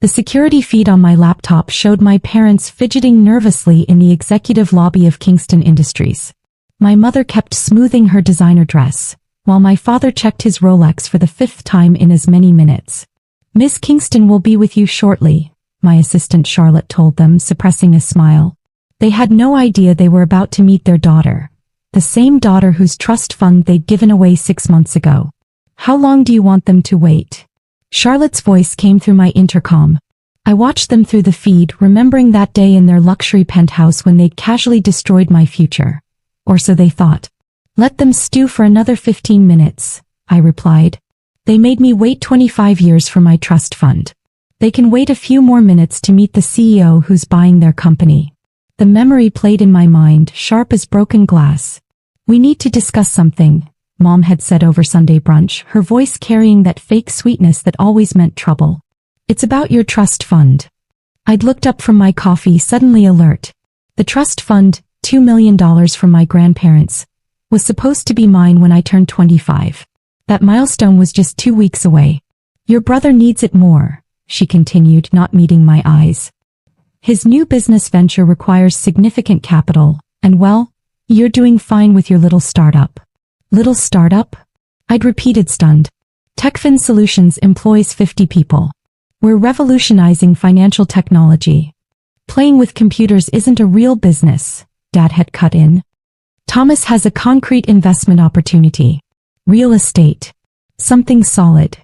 The security feed on my laptop showed my parents fidgeting nervously in the executive lobby of Kingston Industries. My mother kept smoothing her designer dress, while my father checked his Rolex for the 5th time in as many minutes. "Miss Kingston will be with you shortly," my assistant Charlotte told them, suppressing a smile. They had no idea they were about to meet their daughter, the same daughter whose trust fund they'd given away 6 months ago. "How long do you want them to wait?" Charlotte's voice came through my intercom. I watched them through the feed, remembering that day in their luxury penthouse when they'd casually destroyed my future. Or so they thought. "Let them stew for another 15 minutes, I replied. "They made me wait 25 years for my trust fund. They can wait a few more minutes to meet the CEO who's buying their company." The memory played in my mind, sharp as broken glass. "We need to discuss something," Mom had said over Sunday brunch, her voice carrying that fake sweetness that always meant trouble. "It's about your trust fund." I'd looked up from my coffee, suddenly alert. The trust fund, $2 million from my grandparents, was supposed to be mine when I turned 25. That milestone was just 2 weeks away. "Your brother needs it more," she continued, not meeting my eyes. "His new business venture requires significant capital, and well, you're doing fine with your little startup." "Little startup?" I'd repeated, stunned. "Techfin Solutions employs 50 people. We're revolutionizing financial technology. Playing with computers isn't a real business," Dad had cut in. "Thomas has a concrete investment opportunity. Real estate. Something solid."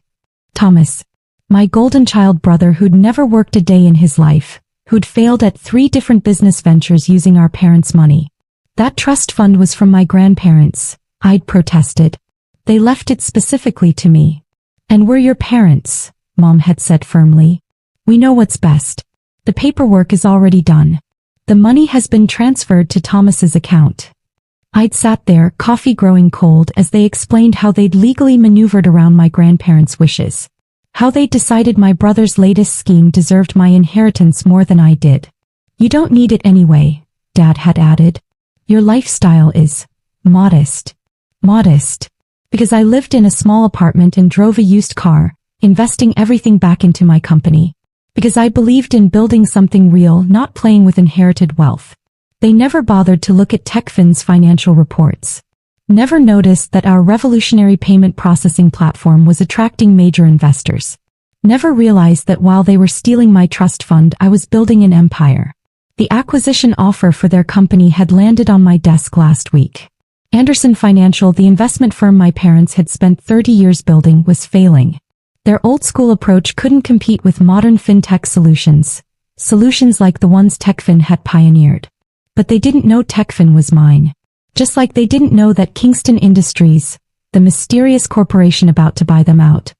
Thomas, my golden child brother who'd never worked a day in his life, who'd failed at 3 different business ventures using our parents' money. "That trust fund was from my grandparents," I'd protested. "They left it specifically to me." "And we're your parents," Mom had said firmly. "We know what's best. The paperwork is already done. The money has been transferred to Thomas's account." I'd sat there, coffee growing cold, as they explained how they'd legally maneuvered around my grandparents' wishes. How they'd decided my brother's latest scheme deserved my inheritance more than I did. "You don't need it anyway," Dad had added. "Your lifestyle is modest." Modest. Because I lived in a small apartment and drove a used car, investing everything back into my company. Because I believed in building something real, not playing with inherited wealth. They never bothered to look at Techfin's financial reports. Never noticed that our revolutionary payment processing platform was attracting major investors. Never realized that while they were stealing my trust fund, I was building an empire. The acquisition offer for their company had landed on my desk last week. Anderson Financial, the investment firm my parents had spent 30 years building, was failing. Their old-school approach couldn't compete with modern fintech solutions. Solutions like the ones Techfin had pioneered. But they didn't know Techfin was mine. Just like they didn't know that Kingston Industries, the mysterious corporation about to buy them out,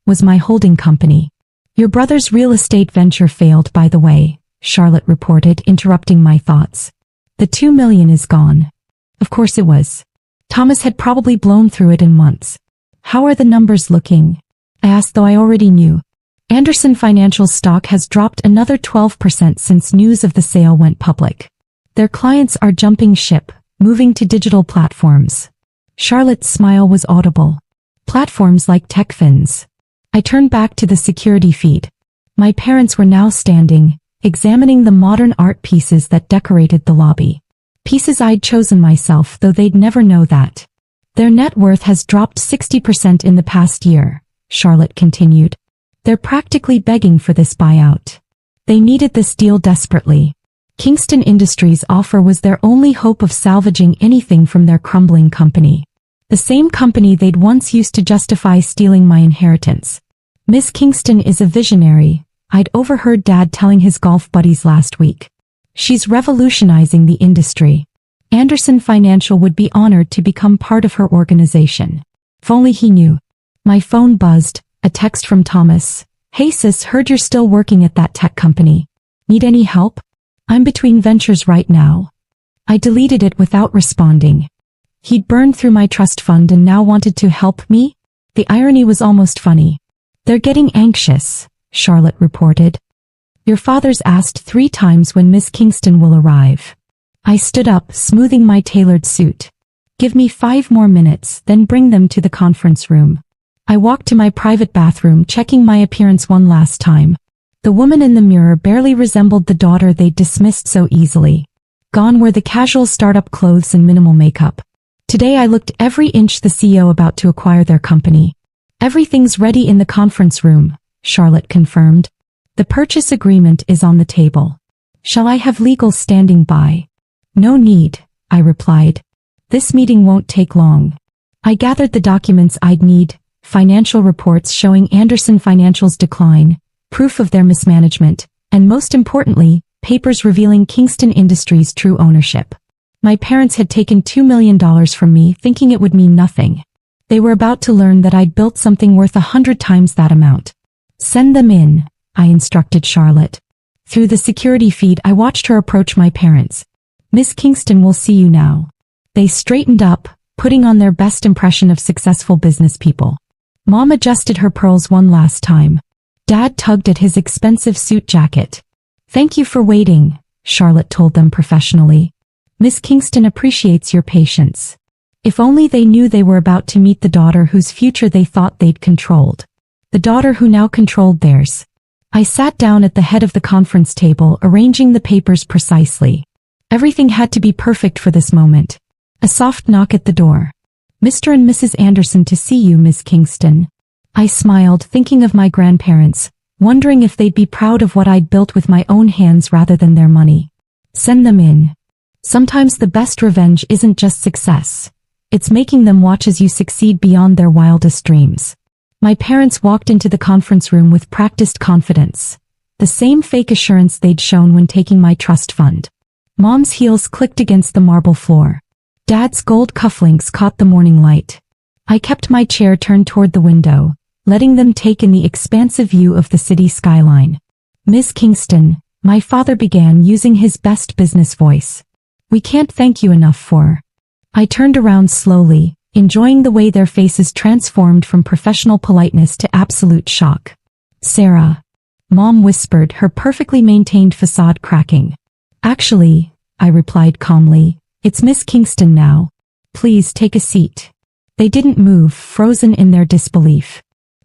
was my holding company. "Your brother's real estate venture failed, by the way," Charlotte reported, interrupting my thoughts. "The $2 million is gone." Of course it was. Thomas had probably blown through it in months. "How are the numbers looking?" I asked, though I already knew. Anderson Financial's stock has dropped another 12% since news of the sale went public. Their clients are jumping ship, moving to digital platforms. Charlotte's smile was audible. Platforms like Techfin's. I turned back to the security feed. My parents were now standing, examining the modern art pieces that decorated the lobby. Pieces I'd chosen myself, though they'd never know that. "Their net worth has dropped 60% in the past year," Charlotte continued. "They're practically begging for this buyout. They needed this deal desperately. Kingston Industries' offer was their only hope of salvaging anything from their crumbling company. The same company they'd once used to justify stealing my inheritance. Miss Kingston is a visionary," I'd overheard Dad telling his golf buddies last week. "She's revolutionizing the industry. Anderson Financial would be honored to become part of her organization." If only he knew. My phone buzzed, a text from Thomas. "Hey sis, heard you're still working at that tech company. Need any help? I'm between ventures right now." I deleted it without responding. He'd burned through my trust fund and now wanted to help me? The irony was almost funny. "They're getting anxious," Charlotte reported. "Your father's asked 3 times when Miss Kingston will arrive." I stood up, smoothing my tailored suit. "Give me 5 more minutes, then bring them to the conference room." I walked to my private bathroom, checking my appearance one last time. The woman in the mirror barely resembled the daughter they'd dismissed so easily. Gone were the casual startup clothes and minimal makeup. Today I looked every inch the CEO about to acquire their company. Everything's ready in the conference room, Charlotte confirmed. The purchase agreement is on the table. Shall I have legal standing by? No need, I replied. This meeting won't take long. I gathered the documents I'd need, financial reports showing Anderson Financial's decline, proof of their mismanagement, and most importantly, papers revealing Kingston Industries' true ownership. My parents had taken $2 million from me thinking it would mean nothing. They were about to learn that I'd built something worth 100 times that amount. Send them in, I instructed Charlotte. Through the security feed I watched her approach my parents. Miss Kingston will see you now. They straightened up, putting on their best impression of successful business people. Mom adjusted her pearls one last time. Dad tugged at his expensive suit jacket. Thank you for waiting, Charlotte told them professionally. Miss Kingston appreciates your patience. If only they knew they were about to meet the daughter whose future they thought they'd controlled. The daughter who now controlled theirs. I sat down at the head of the conference table, arranging the papers precisely. Everything had to be perfect for this moment. A soft knock at the door. Mr. and Mrs. Anderson to see you, Miss Kingston. I smiled, thinking of my grandparents, wondering if they'd be proud of what I'd built with my own hands rather than their money. Send them in. Sometimes the best revenge isn't just success. It's making them watch as you succeed beyond their wildest dreams. My parents walked into the conference room with practiced confidence. The same fake assurance they'd shown when taking my trust fund. Mom's heels clicked against the marble floor. Dad's gold cufflinks caught the morning light. I kept my chair turned toward the window, letting them take in the expansive view of the city skyline. Miss Kingston, my father began using his best business voice. We can't thank you enough for. I turned around slowly, enjoying the way their faces transformed from professional politeness to absolute shock. Sarah. Mom whispered, her perfectly maintained facade cracking. Actually, I replied calmly, it's Miss Kingston now. Please take a seat. They didn't move, frozen in their disbelief.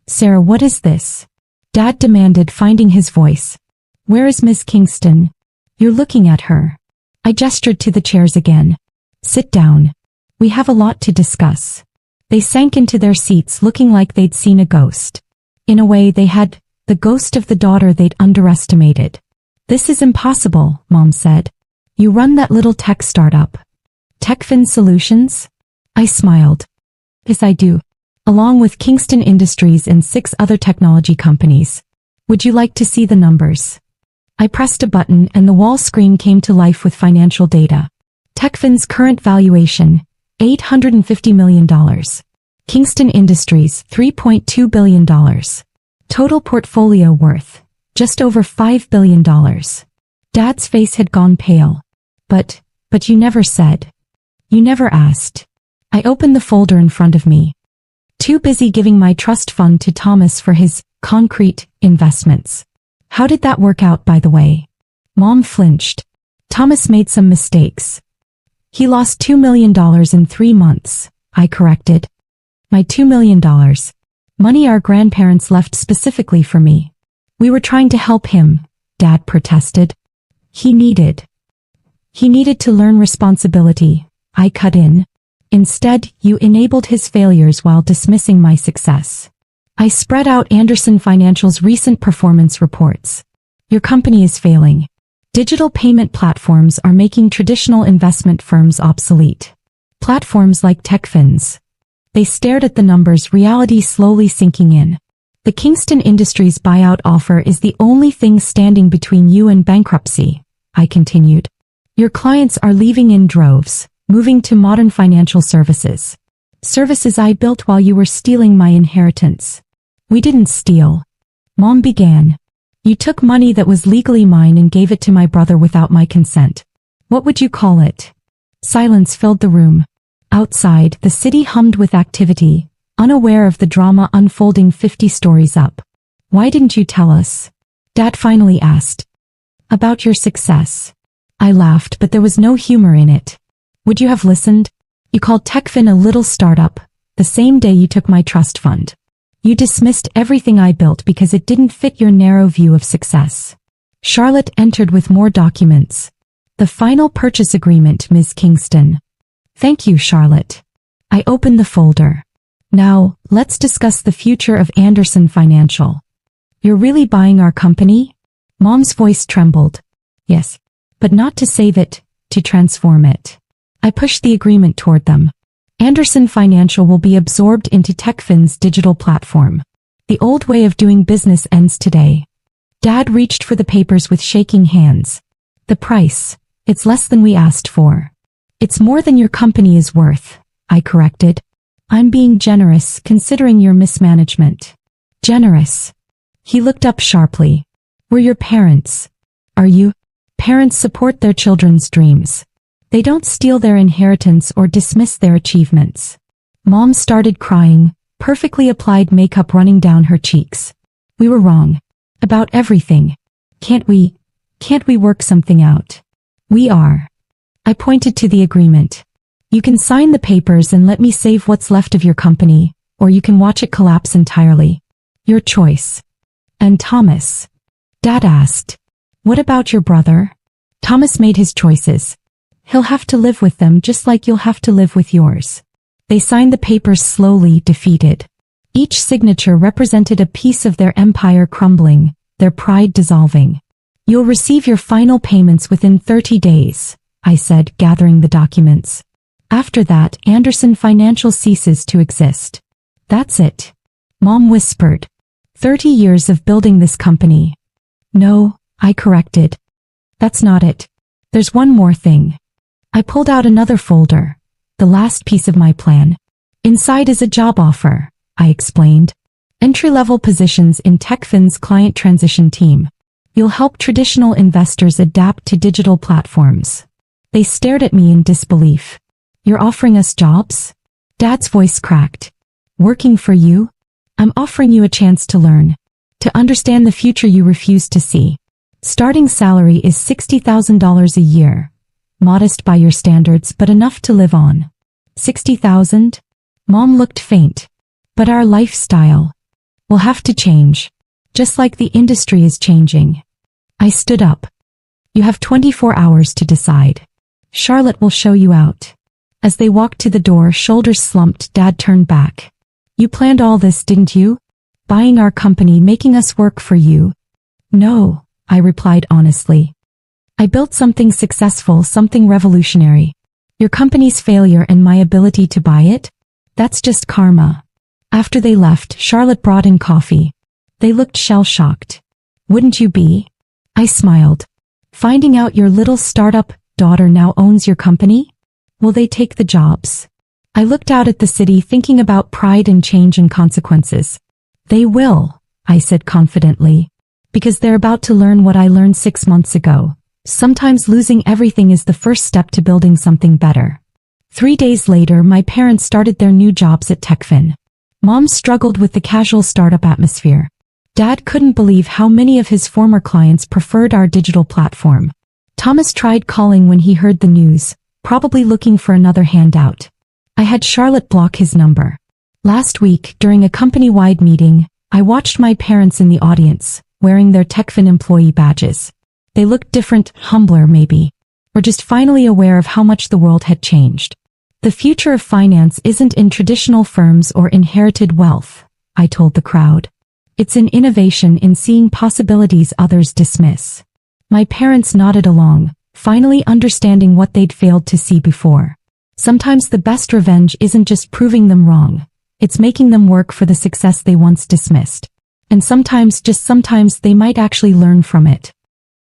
Sarah, what is this? Dad demanded, finding his voice. Where is Miss Kingston? You're looking at her. I gestured to the chairs again. Sit down. We have a lot to discuss. They sank into their seats looking like they'd seen a ghost. In a way they had, the ghost of the daughter they'd underestimated. This is impossible, Mom said. You run that little tech startup. TechFin Solutions? I smiled. Yes, I do. Along with Kingston Industries and 6 other technology companies. Would you like to see the numbers? I pressed a button and the wall screen came to life with financial data. TechFin's current valuation, $850 million. Kingston Industries, $3.2 billion. Total portfolio worth, just over $5 billion. Dad's face had gone pale. But you never said. You never asked. I opened the folder in front of me. Too busy giving my trust fund to Thomas for his concrete investments. How did that work out, by the way? Mom flinched. Thomas made some mistakes. He lost $2 million in 3 months, I corrected. My $2 million. Money our grandparents left specifically for me. We were trying to help him, Dad protested. He needed to learn responsibility, I cut in. Instead, you enabled his failures while dismissing my success. I spread out Anderson Financial's recent performance reports. Your company is failing. Digital payment platforms are making traditional investment firms obsolete. Platforms like TechFin's. They stared at the numbers, reality slowly sinking in. The Kingston Industries buyout offer is the only thing standing between you and bankruptcy, I continued. Your clients are leaving in droves, moving to modern financial services. Services I built while you were stealing my inheritance. We didn't steal. Mom began. You took money that was legally mine and gave it to my brother without my consent. What would you call it? Silence filled the room. Outside, the city hummed with activity, unaware of the drama unfolding 50 stories up. Why didn't you tell us? Dad finally asked. About your success. I laughed, but there was no humor in it. Would you have listened? You called TechFin a little startup, the same day you took my trust fund. You dismissed everything I built because it didn't fit your narrow view of success. Charlotte entered with more documents. The final purchase agreement, Ms. Kingston. Thank you, Charlotte. I opened the folder. Now, let's discuss the future of Anderson Financial. You're really buying our company? Mom's voice trembled. Yes, but not to save it, to transform it. I pushed the agreement toward them. Anderson Financial will be absorbed into TechFin's digital platform. The old way of doing business ends today. Dad reached for the papers with shaking hands. The price, it's less than we asked for. It's more than your company is worth, I corrected. I'm being generous considering your mismanagement. Generous. He looked up sharply. We're your parents. Are you? Parents support their children's dreams. They don't steal their inheritance or dismiss their achievements. Mom started crying, perfectly applied makeup running down her cheeks. We were wrong. About everything. Can't we work something out? We are. I pointed to the agreement. You can sign the papers and let me save what's left of your company, or you can watch it collapse entirely. Your choice. And Thomas? Dad asked. What about your brother? Thomas made his choices. He'll have to live with them just like you'll have to live with yours. They signed the papers slowly, defeated. Each signature represented a piece of their empire crumbling, their pride dissolving. You'll receive your final payments within 30 days, I said, gathering the documents. After that, Anderson Financial ceases to exist. That's it. Mom whispered. 30 years of building this company. No, I corrected. That's not it. There's one more thing. I pulled out another folder. The last piece of my plan. Inside is a job offer, I explained. Entry-level positions in TechFin's client transition team. You'll help traditional investors adapt to digital platforms. They stared at me in disbelief. You're offering us jobs? Dad's voice cracked. Working for you? I'm offering you a chance to learn. To understand the future you refuse to see. Starting salary is $60,000 a year. Modest by your standards, but enough to live on. 60,000? Mom looked faint. But our lifestyle will have to change. Just like the industry is changing. I stood up. You have 24 hours to decide. Charlotte will show you out. As they walked to the door, shoulders slumped, Dad turned back. You planned all this, didn't you? Buying our company, making us work for you? No, I replied honestly. I built something successful, something revolutionary. Your company's failure and my ability to buy it? That's just karma. After they left, Charlotte brought in coffee. They looked shell-shocked. Wouldn't you be? I smiled. Finding out your little startup daughter now owns your company? Will they take the jobs? I looked out at the city, thinking about pride and change and consequences. They will, I said confidently. Because they're about to learn what I learned 6 months ago. Sometimes losing everything is the first step to building something better. 3 days later, my parents started their new jobs at TechFin. Mom struggled with the casual startup atmosphere. Dad couldn't believe how many of his former clients preferred our digital platform. Thomas tried calling when he heard the news, probably looking for another handout. I had Charlotte block his number. Last week, during a company-wide meeting, I watched my parents in the audience, wearing their TechFin employee badges. They looked different, humbler maybe, or just finally aware of how much the world had changed. The future of finance isn't in traditional firms or inherited wealth, I told the crowd. It's in innovation, in seeing possibilities others dismiss. My parents nodded along, finally understanding what they'd failed to see before. Sometimes the best revenge isn't just proving them wrong. It's making them work for the success they once dismissed. And sometimes, just sometimes, they might actually learn from it.